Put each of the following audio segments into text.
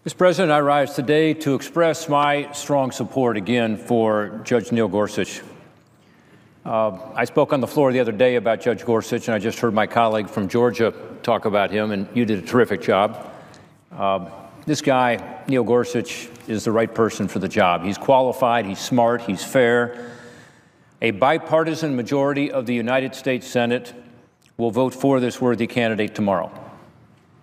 Mr. President, I rise today to express my strong support again for Judge Neil Gorsuch. I spoke on the floor the other day about Judge Gorsuch, and I just heard my colleague from Georgia talk about him, and you did a terrific job. This guy, Neil Gorsuch, is the right person for the job. He's qualified, he's smart, he's fair. A bipartisan majority of the United States Senate will vote for this worthy candidate tomorrow.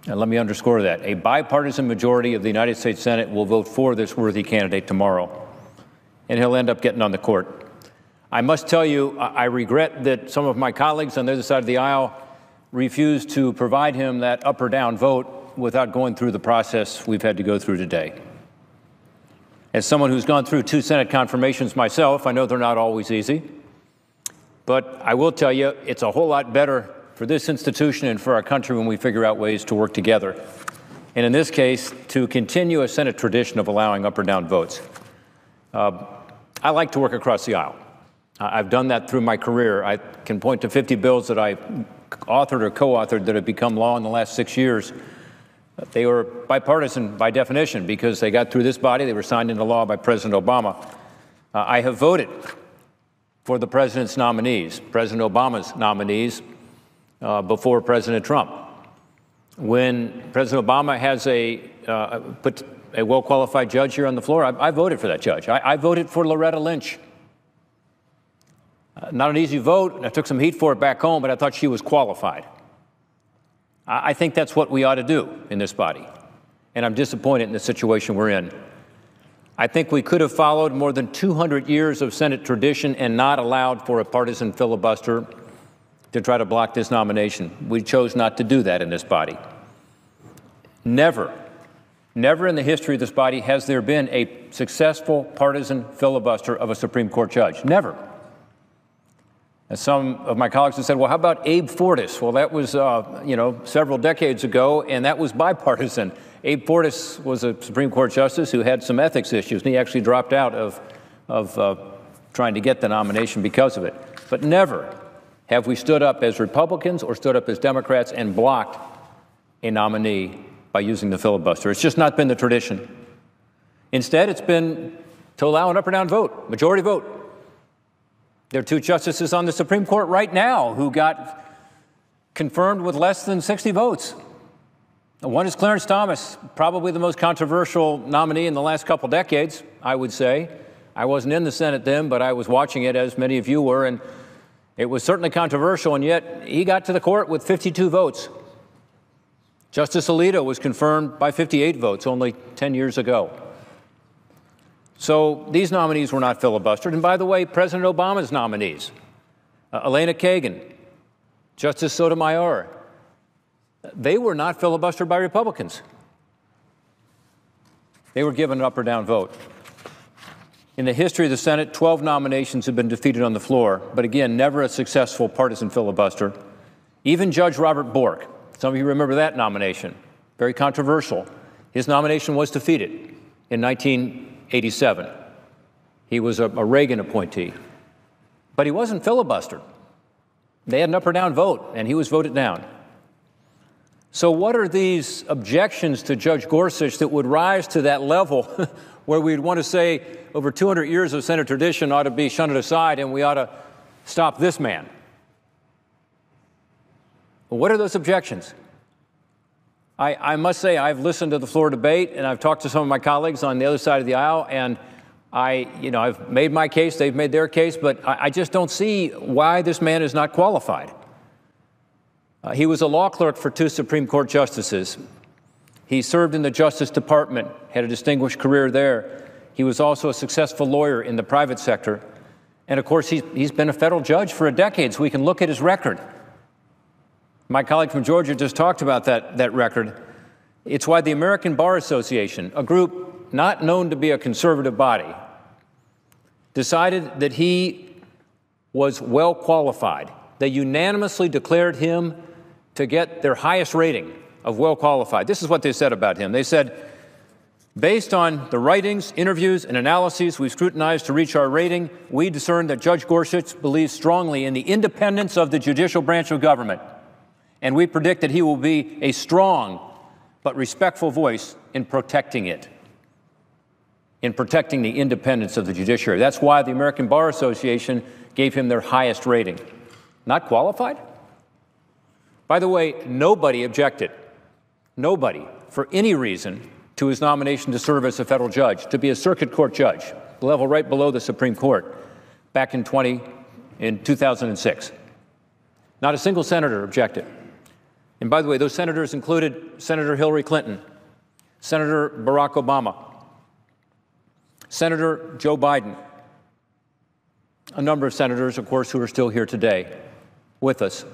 And let me underscore that. A bipartisan majority of the United States Senate will vote for this worthy candidate tomorrow, and he'll end up getting on the court. I must tell you, I regret that some of my colleagues on the other side of the aisle refused to provide him that up or down vote without going through the process we've had to go through today. As someone who's gone through 2 Senate confirmations myself, I know they're not always easy. But I will tell you, it's a whole lot better for this institution and for our country when we figure out ways to work together. And in this case, to continue a Senate tradition of allowing up or down votes. I like to work across the aisle. I've done that through my career. I can point to 50 bills that I authored or co-authored that have become law in the last 6 years. They were bipartisan by definition because they got through this body. They were signed into law by President Obama. I have voted for the president's nominees, President Obama's nominees, before President Trump. When President Obama has put a well-qualified judge here on the floor, I voted for that judge. I voted for Loretta Lynch. Not an easy vote, and I took some heat for it back home, but I thought she was qualified. I think that's what we ought to do in this body, and I'm disappointed in the situation we're in. I think we could have followed more than 200 years of Senate tradition and not allowed for a partisan filibuster to try to block this nomination. We chose not to do that in this body. Never in the history of this body has there been a successful partisan filibuster of a Supreme Court judge. Never. And some of my colleagues have said, well, how about Abe Fortas? Well, that was, several decades ago, and that was bipartisan. Abe Fortas was a Supreme Court justice who had some ethics issues, and he actually dropped out of trying to get the nomination because of it. But never have we stood up as Republicans or stood up as Democrats and blocked a nominee by using the filibuster. It's just not been the tradition. Instead, it's been to allow an up or down vote, majority vote. There are 2 justices on the Supreme Court right now who got confirmed with less than 60 votes. One is Clarence Thomas, probably the most controversial nominee in the last couple decades, I would say. I wasn't in the Senate then, but I was watching it, as many of you were, and it was certainly controversial, and yet he got to the court with 52 votes. Justice Alito was confirmed by 58 votes only 10 years ago. So these nominees were not filibustered. And by the way, President Obama's nominees, Elena Kagan, Justice Sotomayor, they were not filibustered by Republicans. They were given an up or down vote. In the history of the Senate, 12 nominations have been defeated on the floor, but again, never a successful partisan filibuster. Even Judge Robert Bork, some of you remember that nomination, very controversial. His nomination was defeated in 1987. He was a Reagan appointee, but he wasn't filibustered. They had an up or down vote, and he was voted down. So what are these objections to Judge Gorsuch that would rise to that level where we'd want to say over 200 years of Senate tradition ought to be shunted aside and we ought to stop this man? Well, what are those objections? I must say I've listened to the floor debate and I've talked to some of my colleagues on the other side of the aisle, and I've made my case, they've made their case, but I just don't see why this man is not qualified. He was a law clerk for 2 Supreme Court justices. He served in the Justice Department, had a distinguished career there. He was also a successful lawyer in the private sector. And of course, he's been a federal judge for a decade, so we can look at his record. My colleague from Georgia just talked about that record. It's why the American Bar Association, a group not known to be a conservative body, decided that he was well qualified. They unanimously declared him to get their highest rating of well qualified. This is what they said about him. They said, based on the writings, interviews, and analyses we've scrutinized to reach our rating, we discern that Judge Gorsuch believes strongly in the independence of the judicial branch of government. And we predict that he will be a strong, but respectful voice in protecting it, in protecting the independence of the judiciary. That's why the American Bar Association gave him their highest rating. Not qualified? By the way, nobody objected, nobody, for any reason, to his nomination to serve as a federal judge, to be a circuit court judge, the level right below the Supreme Court, back in 2006. Not a single senator objected. And by the way, those senators included Senator Hillary Clinton, Senator Barack Obama, Senator Joe Biden, a number of senators, of course, who are still here today with us,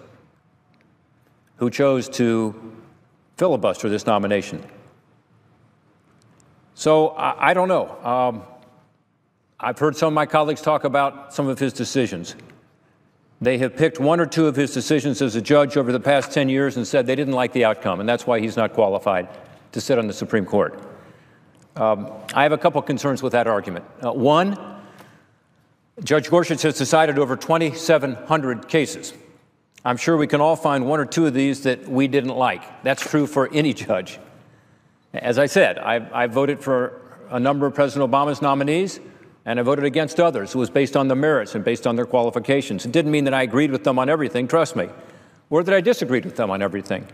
who chose to filibuster this nomination. So I don't know. I've heard some of my colleagues talk about some of his decisions. They have picked one or two of his decisions as a judge over the past 10 years and said they didn't like the outcome, and that's why he's not qualified to sit on the Supreme Court. I have a couple concerns with that argument. One, Judge Gorsuch has decided over 2,700 cases. I'm sure we can all find one or two of these that we didn't like. That's true for any judge. As I said, I voted for a number of President Obama's nominees, and I voted against others. It was based on the merits and based on their qualifications. It didn't mean that I agreed with them on everything, trust me, or that I disagreed with them on everything.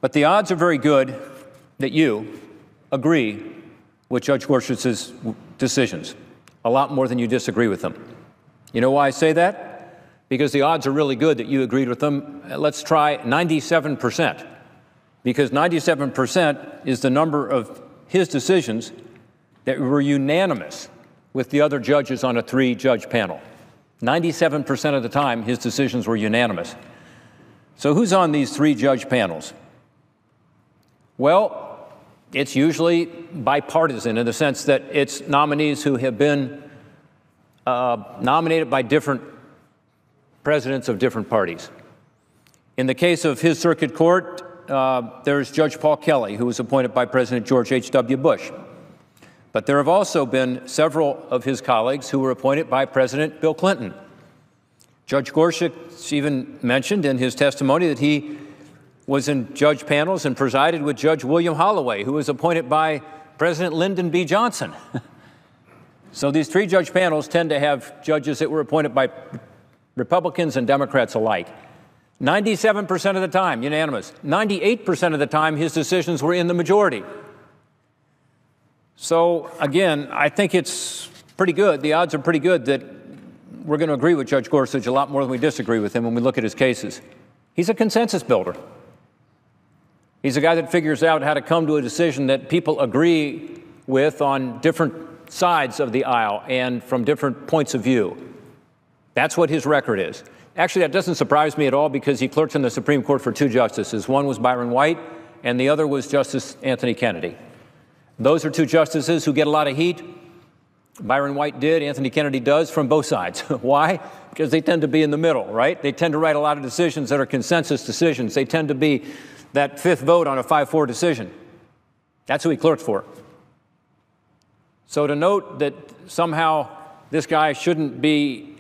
But the odds are very good that you agree with Judge Gorsuch's decisions, a lot more than you disagree with them. You know why I say that? Because the odds are really good that you agreed with them. Let's try 97%, because 97% is the number of his decisions that were unanimous with the other judges on a 3-judge panel. 97% of the time, his decisions were unanimous. So who's on these 3-judge panels? Well, it's usually bipartisan in the sense that it's nominees who have been nominated by different presidents of different parties. In the case of his circuit court, there's Judge Paul Kelly, who was appointed by President George H.W. Bush. But there have also been several of his colleagues who were appointed by President Bill Clinton. Judge Gorsuch even mentioned in his testimony that he was in judge panels and presided with Judge William Holloway, who was appointed by President Lyndon B. Johnson. So these 3-judge panels tend to have judges that were appointed by Republicans and Democrats alike. 97% of the time, unanimous. 98% of the time, his decisions were in the majority. So, again, I think it's pretty good. The odds are pretty good that we're going to agree with Judge Gorsuch a lot more than we disagree with him when we look at his cases. He's a consensus builder. He's a guy that figures out how to come to a decision that people agree with on different sides of the aisle and from different points of view. That's what his record is. Actually, that doesn't surprise me at all because he clerked in the Supreme Court for 2 justices. One was Byron White, and the other was Justice Anthony Kennedy. Those are 2 justices who get a lot of heat. Byron White did, Anthony Kennedy does, from both sides. Why? Because they tend to be in the middle, right? They tend to write a lot of decisions that are consensus decisions. They tend to be that 5th vote on a 5-4 decision. That's who he clerked for. So to note that somehow this guy shouldn't be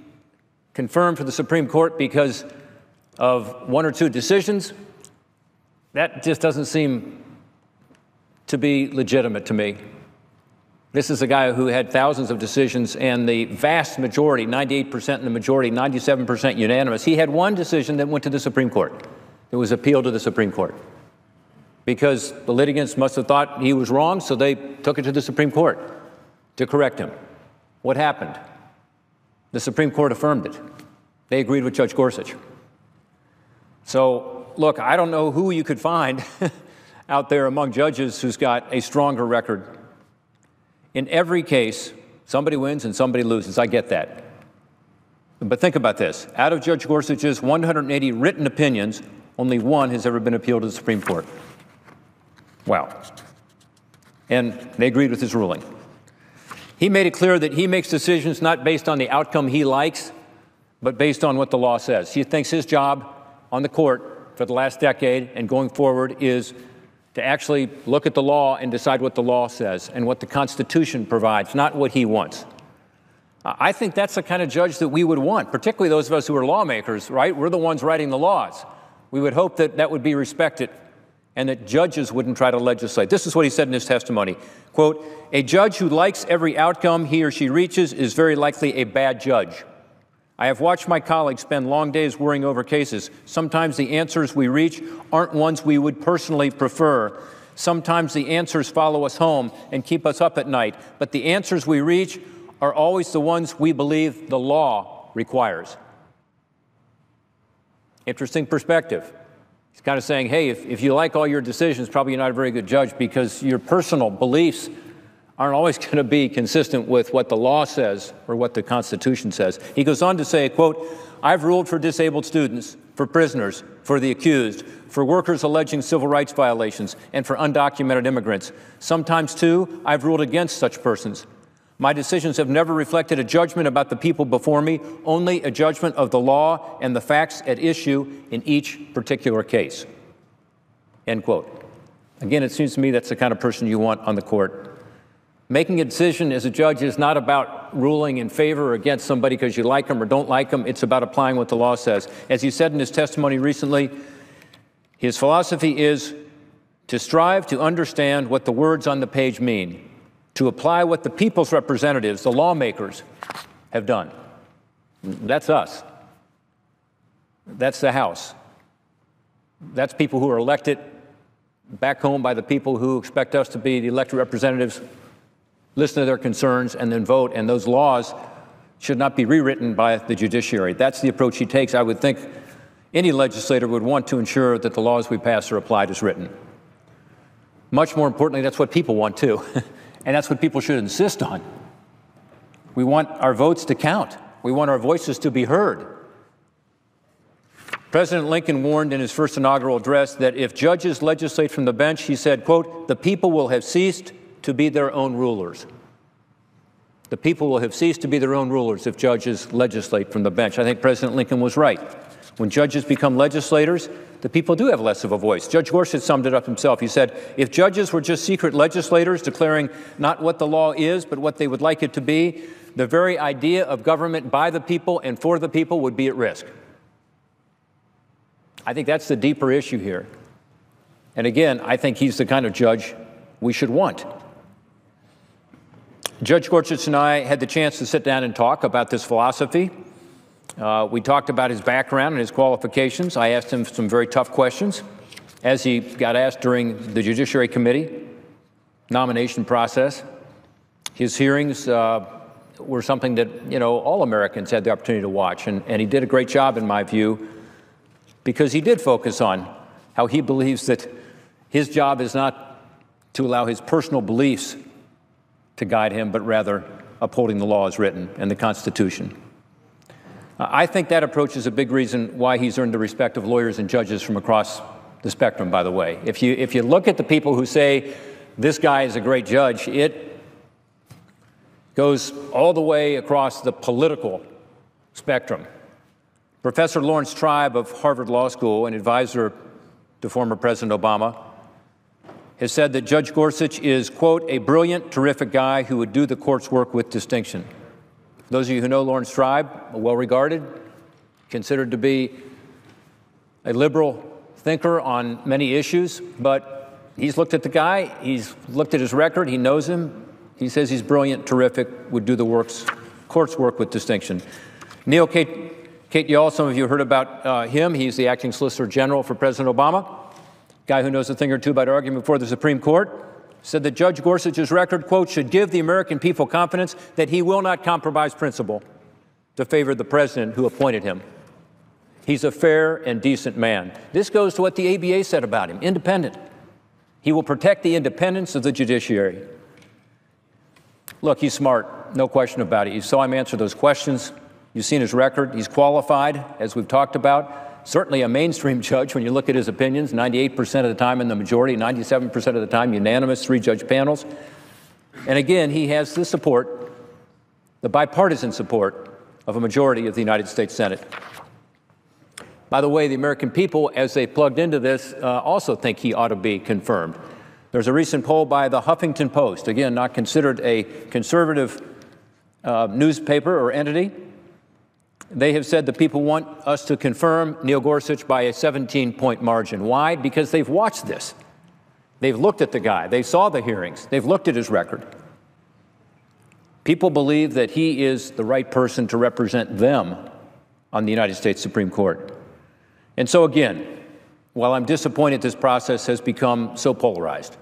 confirmed for the Supreme Court because of 1 or 2 decisions, that just doesn't seem to be legitimate to me. This is a guy who had thousands of decisions, and the vast majority, 98% in the majority, 97% unanimous. He had 1 decision that went to the Supreme Court. It was appealed to the Supreme Court because the litigants must have thought he was wrong, so they took it to the Supreme Court to correct him. What happened? The Supreme Court affirmed it. They agreed with Judge Gorsuch. So, look, I don't know who you could find out there among judges who's got a stronger record. In every case, somebody wins and somebody loses. I get that. But think about this. Out of Judge Gorsuch's 180 written opinions, only 1 has ever been appealed to the Supreme Court. Wow. And they agreed with his ruling. He made it clear that he makes decisions not based on the outcome he likes, but based on what the law says. He thinks his job on the court for the last decade and going forward is to actually look at the law and decide what the law says and what the Constitution provides, not what he wants. I think that's the kind of judge that we would want, particularly those of us who are lawmakers, right? We're the ones writing the laws. We would hope that that would be respected and that judges wouldn't try to legislate. This is what he said in his testimony. Quote, "A judge who likes every outcome he or she reaches is very likely a bad judge. I have watched my colleagues spend long days worrying over cases. Sometimes the answers we reach aren't ones we would personally prefer. Sometimes the answers follow us home and keep us up at night. But the answers we reach are always the ones we believe the law requires." Interesting perspective. He's kind of saying, hey, if you like all your decisions, probably you're not a very good judge because your personal beliefs aren't always going to be consistent with what the law says or what the Constitution says. He goes on to say, quote, "I've ruled for disabled students, for prisoners, for the accused, for workers alleging civil rights violations, and for undocumented immigrants. Sometimes, too, I've ruled against such persons. My decisions have never reflected a judgment about the people before me, only a judgment of the law and the facts at issue in each particular case." End quote. Again, it seems to me that's the kind of person you want on the court. Making a decision as a judge is not about ruling in favor or against somebody because you like them or don't like them. It's about applying what the law says. As he said in his testimony recently, his philosophy is to strive to understand what the words on the page mean, to apply what the people's representatives, the lawmakers, have done. That's us. That's the House. That's people who are elected back home by the people who expect us to be the elected representatives, listen to their concerns, and then vote. And those laws should not be rewritten by the judiciary. That's the approach he takes. I would think any legislator would want to ensure that the laws we pass are applied as written. Much more importantly, that's what people want too. And that's what people should insist on. We want our votes to count. We want our voices to be heard. President Lincoln warned in his first inaugural address that if judges legislate from the bench, he said, quote, "The people will have ceased to be their own rulers." The people will have ceased to be their own rulers if judges legislate from the bench. I think President Lincoln was right. When judges become legislators, the people do have less of a voice. Judge Gorsuch summed it up himself. He said, if judges were just secret legislators declaring not what the law is, but what they would like it to be, the very idea of government by the people and for the people would be at risk. I think that's the deeper issue here. And again, I think he's the kind of judge we should want. Judge Gorsuch and I had the chance to sit down and talk about this philosophy. We talked about his background and his qualifications. I asked him some very tough questions, as he got asked during the Judiciary Committee nomination process. His hearings were something that, all Americans had the opportunity to watch, and he did a great job, in my view, because he did focus on how he believes that his job is not to allow his personal beliefs to guide him, but rather upholding the law as written and the Constitution. I think that approach is a big reason why he's earned the respect of lawyers and judges from across the spectrum, by the way. If you look at the people who say this guy is a great judge, it goes all the way across the political spectrum. Professor Lawrence Tribe of Harvard Law School, an advisor to former President Obama, has said that Judge Gorsuch is, quote, a brilliant, terrific guy who would do the court's work with distinction. Those of you who know Lawrence Tribe, well-regarded, considered to be a liberal thinker on many issues, but he's looked at the guy, he's looked at his record, he knows him, he says he's brilliant, terrific, would do the court's work with distinction. Neil Kate Yall, some of you heard about him. He's the acting Solicitor General for President Obama, guy who knows a thing or two about argument before the Supreme Court. Said that Judge Gorsuch's record, quote, should give the American people confidence that he will not compromise principle to favor the president who appointed him. He's a fair and decent man. This goes to what the ABA said about him, independent. He will protect the independence of the judiciary. Look, he's smart, no question about it. You saw him answer those questions. You've seen his record. He's qualified, as we've talked about. Certainly a mainstream judge when you look at his opinions, 98% of the time in the majority, 97% of the time unanimous, 3-judge panels. And again, he has the support, the bipartisan support of a majority of the United States Senate. By the way, the American people, as they plugged into this, also think he ought to be confirmed. There's a recent poll by the Huffington Post, again, not considered a conservative newspaper or entity, They have said the people want us to confirm Neil Gorsuch by a 17-point margin. Why? Because they've watched this. They've looked at the guy. They saw the hearings. They've looked at his record. People believe that he is the right person to represent them on the United States Supreme Court. And so again, while I'm disappointed this process has become so polarized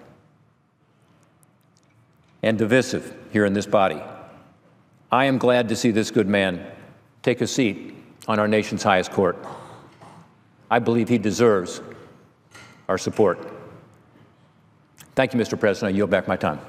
and divisive here in this body, I am glad to see this good man take a seat on our nation's highest court. I believe he deserves our support. Thank you, Mr. President. I yield back my time.